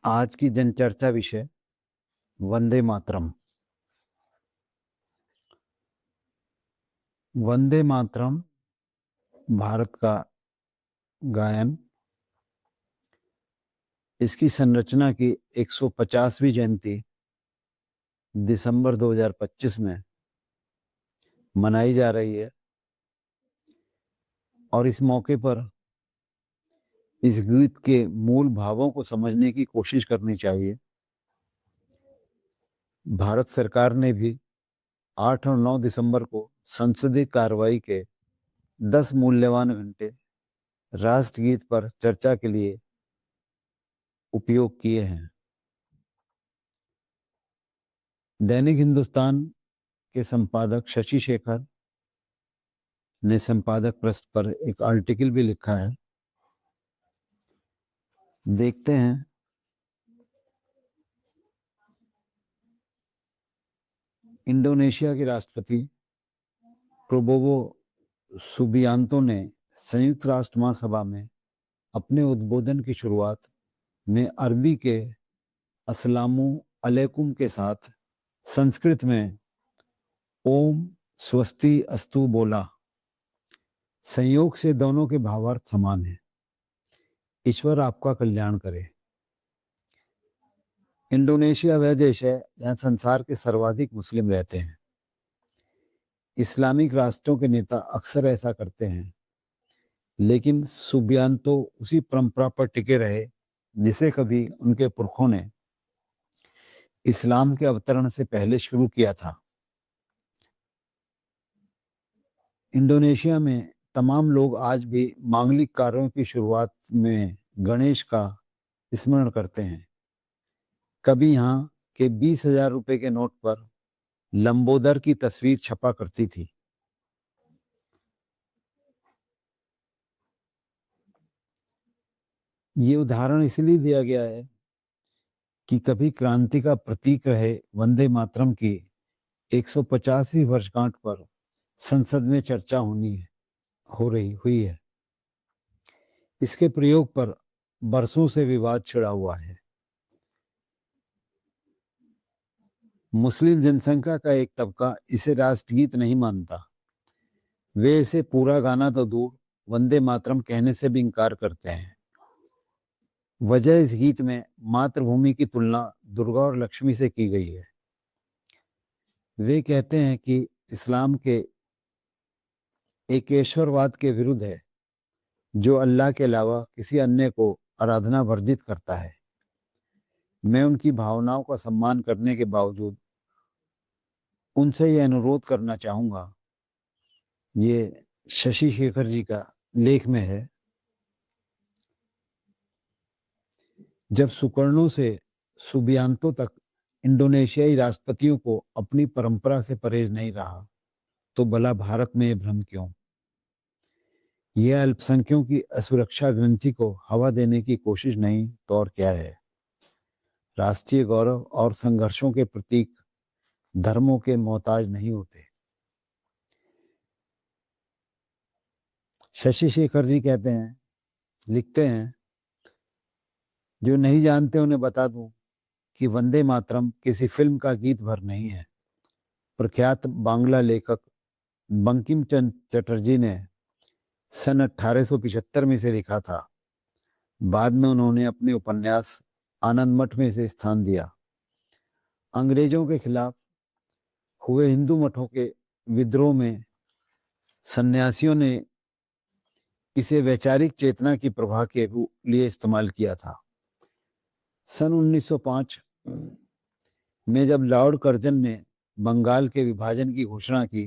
आज की जनचर्चा विषय वंदे मातरम। वंदे मातरम भारत का गायन। इसकी संरचना की 150वीं जयंती दिसंबर 2025 में मनाई जा रही है और इस मौके पर इस गीत के मूल भावों को समझने की कोशिश करनी चाहिए। भारत सरकार ने भी 8 और 9 दिसंबर को संसदीय कार्रवाई के 10 मूल्यवान घंटे राष्ट्रगीत पर चर्चा के लिए उपयोग किए हैं। दैनिक हिंदुस्तान के संपादक शशि शेखर ने संपादक पृष्ठ पर एक आर्टिकल भी लिखा है। देखते हैं। इंडोनेशिया के राष्ट्रपति प्रोबोवो सुबियांतो ने संयुक्त राष्ट्र महासभा में अपने उद्बोधन की शुरुआत में अरबी के अस्सलामु अलैकुम के साथ संस्कृत में ओम स्वस्ति अस्तु बोला। संयोग से दोनों के भावार्थ समान हैं। ईश्वर आपका कल्याण करे। इंडोनेशिया वह देश है जहां संसार के सर्वाधिक मुस्लिम रहते हैं। इस्लामिक राष्ट्रों के नेता अक्सर ऐसा करते हैं, लेकिन सुबियांतो उसी परंपरा पर टिके रहे जिसे कभी उनके पुरखों ने इस्लाम के अवतरण से पहले शुरू किया था। इंडोनेशिया में तमाम लोग आज भी मांगलिक कार्यों की शुरुआत में गणेश का स्मरण करते हैं। कभी यहाँ के 20,000 रुपए के नोट पर लंबोदर की तस्वीर छपा करती थी। ये उदाहरण इसलिए दिया गया है कि कभी क्रांति का प्रतीक रहे वंदे मातरम की 150वीं वर्षगांठ पर संसद में चर्चा हुई है। इसके प्रयोग पर बरसों से विवाद छिड़ा हुआ है। मुस्लिम जनसंख्या का एक तबका इसे राष्ट्रगीत नहीं मानता। वे इसे पूरा गाना तो दूर वंदे मातरम कहने से भी इनकार करते हैं। वजह इस गीत में मातृभूमि की तुलना दुर्गा और लक्ष्मी से की गई है। वे कहते हैं कि इस्लाम के एकेश्वरवाद के विरुद्ध है, जो अल्लाह के अलावा किसी अन्य को आराधना वर्जित करता है। मैं उनकी भावनाओं का सम्मान करने के बावजूद उनसे यह अनुरोध करना चाहूंगा, ये शशि शेखर जी का लेख में है। जब सुकर्णो से सुबियांतो तक इंडोनेशियाई राष्ट्रपतियों को अपनी परंपरा से परहेज नहीं रहा, तो भला भारत में यह भ्रम क्यों? यह अल्पसंख्यकों की असुरक्षा ग्रंथि को हवा देने की कोशिश नहीं तो और क्या है। राष्ट्रीय गौरव और संघर्षों के प्रतीक धर्मों के मोहताज नहीं होते। शशि शेखर जी लिखते हैं, जो नहीं जानते उन्हें बता दूं कि वंदे मातरम किसी फिल्म का गीत भर नहीं है। प्रख्यात बांग्ला लेखक बंकिम चंद्र चटर्जी ने सन 1875 में इसे लिखा था। बाद में उन्होंने अपने उपन्यास आनंद मठ में इसे स्थान दिया। अंग्रेजों के खिलाफ हुए हिंदू मठों के विद्रोह में सन्यासियों ने इसे वैचारिक चेतना की प्रवाह के लिए इस्तेमाल किया था। सन 1905 में जब लॉर्ड कर्जन ने बंगाल के विभाजन की घोषणा की,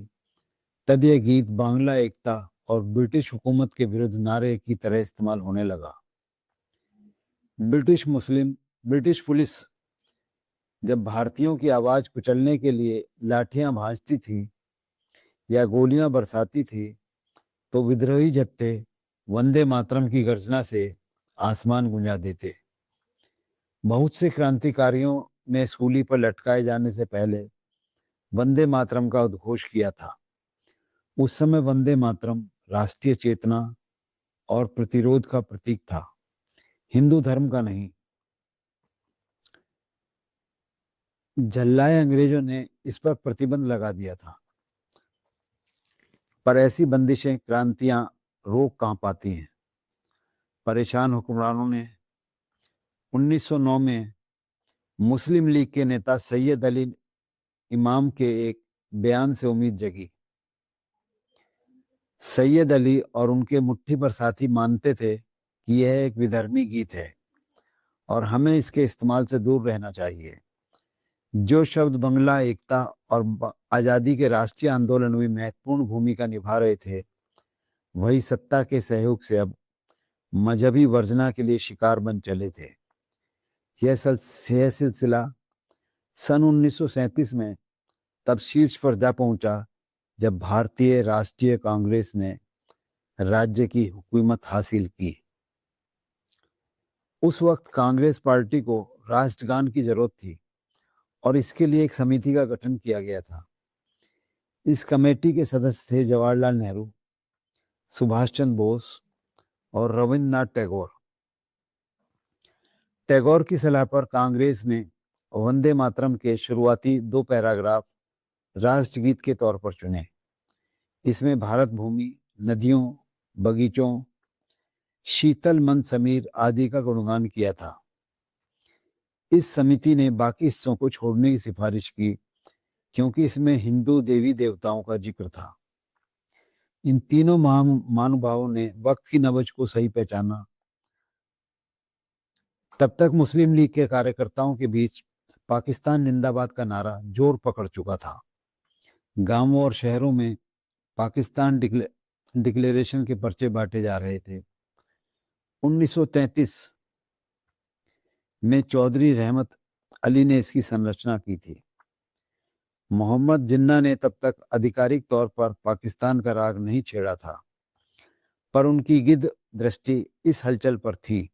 तब यह गीत बांग्ला एकता और ब्रिटिश हुकूमत के विरुद्ध नारे की तरह इस्तेमाल होने लगा। ब्रिटिश पुलिस जब भारतीयों की आवाज कुचलने के लिए लाठियां भांजती थी या गोलियां बरसाती थी, तो विद्रोही जत्थे वंदे मातरम की गर्जना से आसमान गुंजा देते। बहुत से क्रांतिकारियों ने सूली पर लटकाए जाने से पहले वंदे मातरम का उद्घोष किया था। उस समय वंदे मातरम राष्ट्रीय चेतना और प्रतिरोध का प्रतीक था, हिंदू धर्म का नहीं। झल्लाए अंग्रेजों ने इस पर प्रतिबंध लगा दिया था, पर ऐसी बंदिशें क्रांतियां रोक कहां पाती हैं। परेशान हुक्मरानों ने 1909 में मुस्लिम लीग के नेता सैयद अली इमाम के एक बयान से उम्मीद जगी। सैयद अली और उनके मुट्ठी भर साथी मानते थे कि यह एक विधर्मी गीत है और हमें इसके इस्तेमाल से दूर रहना चाहिए। जो शब्द बंगला एकता और आज़ादी के राष्ट्रीय आंदोलन में महत्वपूर्ण भूमिका निभा रहे थे, वही सत्ता के सहयोग से अब मजहबी वर्जना के लिए शिकार बन चले थे। यह सिलसिला सन 1937 में तब शीर्ष पर जा पहुंचा जब भारतीय राष्ट्रीय कांग्रेस ने राज्य की हुकूमत हासिल की। उस वक्त कांग्रेस पार्टी को राष्ट्रगान की जरूरत थी और इसके लिए एक समिति का गठन किया गया था। इस कमेटी के सदस्य थे जवाहरलाल नेहरू, सुभाष चंद्र बोस और रविन्द्रनाथ टैगोर। टैगोर की सलाह पर कांग्रेस ने वंदे मातरम के शुरुआती 2 पैराग्राफ राष्ट्रगीत के तौर पर चुने। इसमें भारत भूमि, नदियों, बगीचों, शीतल मन समीर आदि का गुणगान किया था। इस समिति ने बाकी हिस्सों को छोड़ने की सिफारिश की क्योंकि इसमें हिंदू देवी देवताओं का जिक्र था। इन तीनों महानुभावों ने वक्त की नबज को सही पहचाना। तब तक मुस्लिम लीग के कार्यकर्ताओं के बीच पाकिस्तान जिंदाबाद का नारा जोर पकड़ चुका था। गांवों और शहरों में पाकिस्तान डिक्लेरेशन के पर्चे बांटे जा रहे थे। 1933 में चौधरी रहमत अली ने इसकी संरचना की थी। मोहम्मद जिन्ना ने तब तक आधिकारिक तौर पर पाकिस्तान का राग नहीं छेड़ा था, पर उनकी गिद्ध दृष्टि इस हलचल पर थी।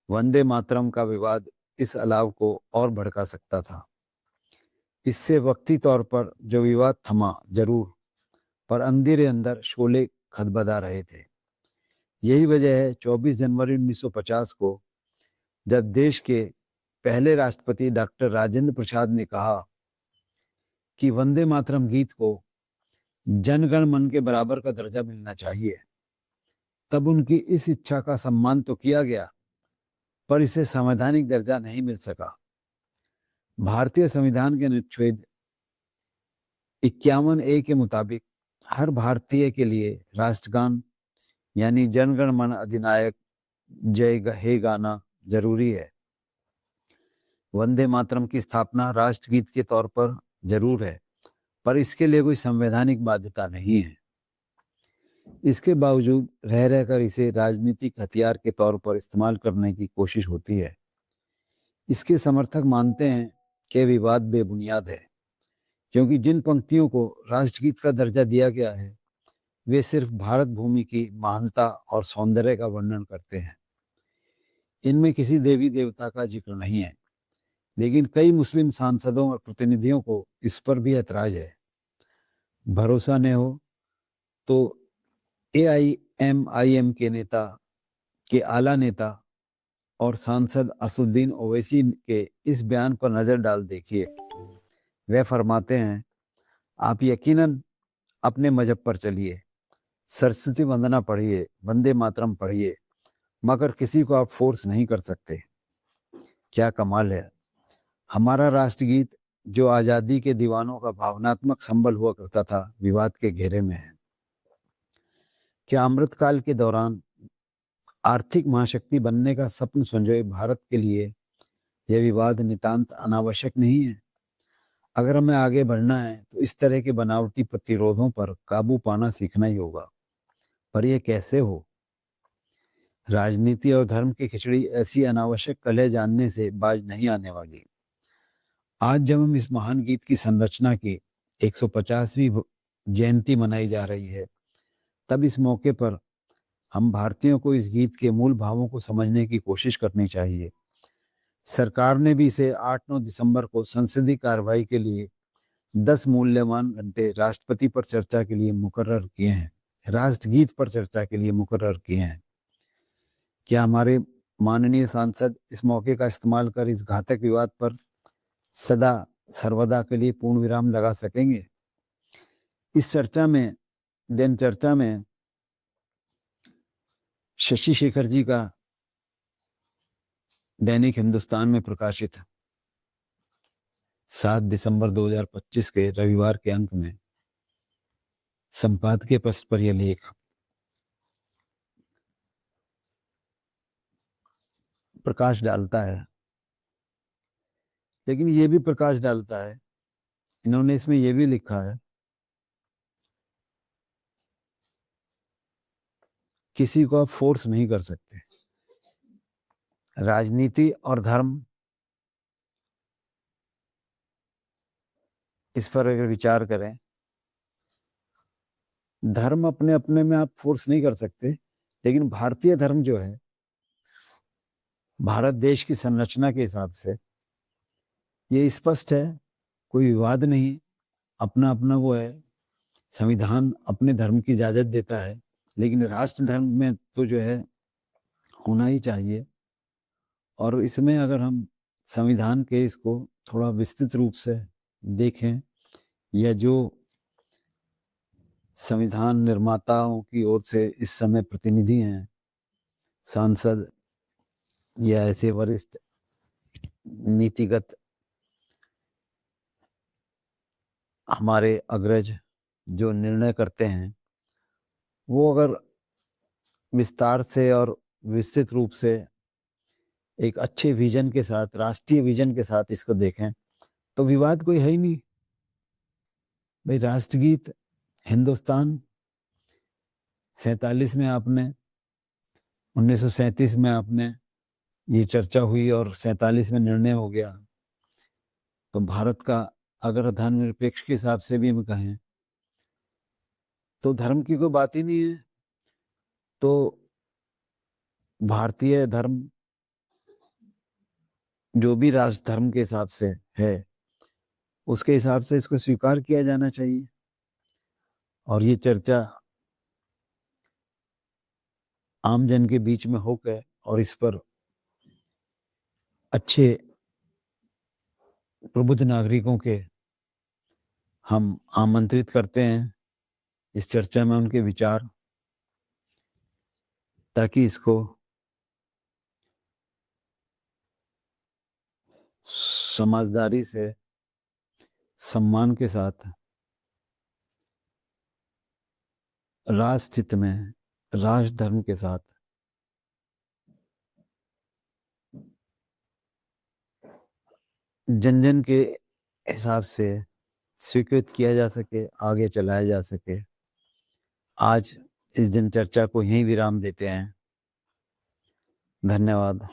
वंदे मातरम का विवाद इस अलाव को और भड़का सकता था। इससे वक्ती तौर पर जो विवाद थमा जरूर, पर अंधेरे अंदर शोले खदबदा रहे थे। यही वजह है 24 जनवरी 1950 को जब देश के पहले राष्ट्रपति डॉक्टर राजेंद्र प्रसाद ने कहा कि वंदे मातरम गीत को जनगण मन के बराबर का दर्जा मिलना चाहिए, तब उनकी इस इच्छा का सम्मान तो किया गया, पर इसे संवैधानिक दर्जा नहीं मिल सका। भारतीय संविधान के अनुच्छेद 51A के मुताबिक हर भारतीय के लिए राष्ट्रगान यानी जनगण मन अधिनायक जय हे गाना जरूरी है। वंदे मातरम की स्थापना राष्ट्रगीत के तौर पर जरूर है, पर इसके लिए कोई संवैधानिक बाध्यता नहीं है। इसके बावजूद रह रहकर इसे राजनीतिक हथियार के तौर पर इस्तेमाल करने की कोशिश होती है। इसके समर्थक मानते हैं कि विवाद बेबुनियाद है, क्योंकि जिन पंक्तियों को राष्ट्रगीत का दर्जा दिया गया है वे सिर्फ भारत भूमि की महानता और सौंदर्य का वर्णन करते हैं। इनमें किसी देवी देवता का जिक्र नहीं है, लेकिन कई मुस्लिम सांसदों और प्रतिनिधियों को इस पर भी ऐतराज है। भरोसा न हो तो AIMIM के नेता के आला नेता और सांसद असुद्दीन ओवैसी के इस बयान पर नजर डाल देखिए। वे फरमाते हैं, आप यकीनन अपने मजहब पर चलिए, सरस्वती वंदना पढ़िए, वंदे मातरम पढ़िए, मगर किसी को आप फोर्स नहीं कर सकते। क्या कमाल है। हमारा राष्ट्रगीत जो आजादी के दीवानों का भावनात्मक संबल हुआ करता था, विवाद के घेरे में है। क्या अमृतकाल के दौरान आर्थिक महाशक्ति बनने का स्वप्न संजोए भारत के लिए यह विवाद नितांत अनावश्यक नहीं है? अगर हमें आगे बढ़ना है तो इस तरह के बनावटी प्रतिरोधों पर काबू पाना सीखना ही होगा। पर यह कैसे हो? राजनीति और धर्म की खिचड़ी ऐसी अनावश्यक कलह जानने से बाज नहीं आने वाली। आज जब हम इस महान गीत की संरचना की 150वीं जयंती मनाई जा रही है, तब इस मौके पर हम भारतीयों को इस गीत के मूल भावों को समझने की कोशिश करनी चाहिए। सरकार ने भी इसे 8-9 दिसंबर को संसदीय कार्रवाई के लिए 10 मूल्यवान घंटे राष्ट्रपति पर चर्चा के लिए मुकर्रर किए हैं, राष्ट्रगीत पर चर्चा के लिए मुकर्रर किए हैं। क्या हमारे माननीय सांसद इस मौके का इस्तेमाल कर इस घातक विवाद पर सदा सर्वदा के लिए पूर्ण विराम लगा सकेंगे। इस चर्चा में, जन चर्चा में शशि शेखर जी का दैनिक हिंदुस्तान में प्रकाशित 7 दिसंबर 2025 के रविवार के अंक में संपादकीय पृष्ठ पर यह लेख प्रकाश डालता है। लेकिन यह भी प्रकाश डालता है, इन्होंने इसमें यह भी लिखा है, किसी को आप फोर्स नहीं कर सकते। राजनीति और धर्म, इस पर अगर विचार करें, धर्म अपने अपने में आप फोर्स नहीं कर सकते, लेकिन भारतीय धर्म जो है, भारत देश की संरचना के हिसाब से ये स्पष्ट है, कोई विवाद नहीं, अपना अपना वो है, संविधान अपने धर्म की इजाजत देता है, लेकिन राष्ट्र धर्म में तो जो है होना ही चाहिए। और इसमें अगर हम संविधान के इसको थोड़ा विस्तृत रूप से देखें, या जो संविधान निर्माताओं की ओर से इस समय प्रतिनिधि हैं, सांसद या ऐसे वरिष्ठ नीतिगत हमारे अग्रज जो निर्णय करते हैं, वो अगर विस्तार से और विस्तृत रूप से एक अच्छे विजन के साथ, राष्ट्रीय विजन के साथ इसको देखें, तो विवाद कोई है ही नहीं। भाई, राष्ट्रगीत हिंदुस्तान 47 में आपने, 1937 में आपने ये चर्चा हुई और 47 में निर्णय हो गया। तो भारत का अगर धर्मनिरपेक्ष के हिसाब से भी हम कहें तो धर्म की कोई बात ही नहीं है। तो भारतीय धर्म जो भी राष्ट्र धर्म के हिसाब से है, उसके हिसाब से इसको स्वीकार किया जाना चाहिए। और ये चर्चा आम जन के बीच में होकर और इस पर अच्छे प्रबुद्ध नागरिकों के हम आमंत्रित करते हैं इस चर्चा में उनके विचार, ताकि इसको समझदारी से, सम्मान के साथ, राष्ट्र हित में, राष्ट्र धर्म के साथ जन जन के हिसाब से स्वीकृत किया जा सके, आगे चलाया जा सके। आज इस दिन चर्चा को यहीं विराम देते हैं। धन्यवाद।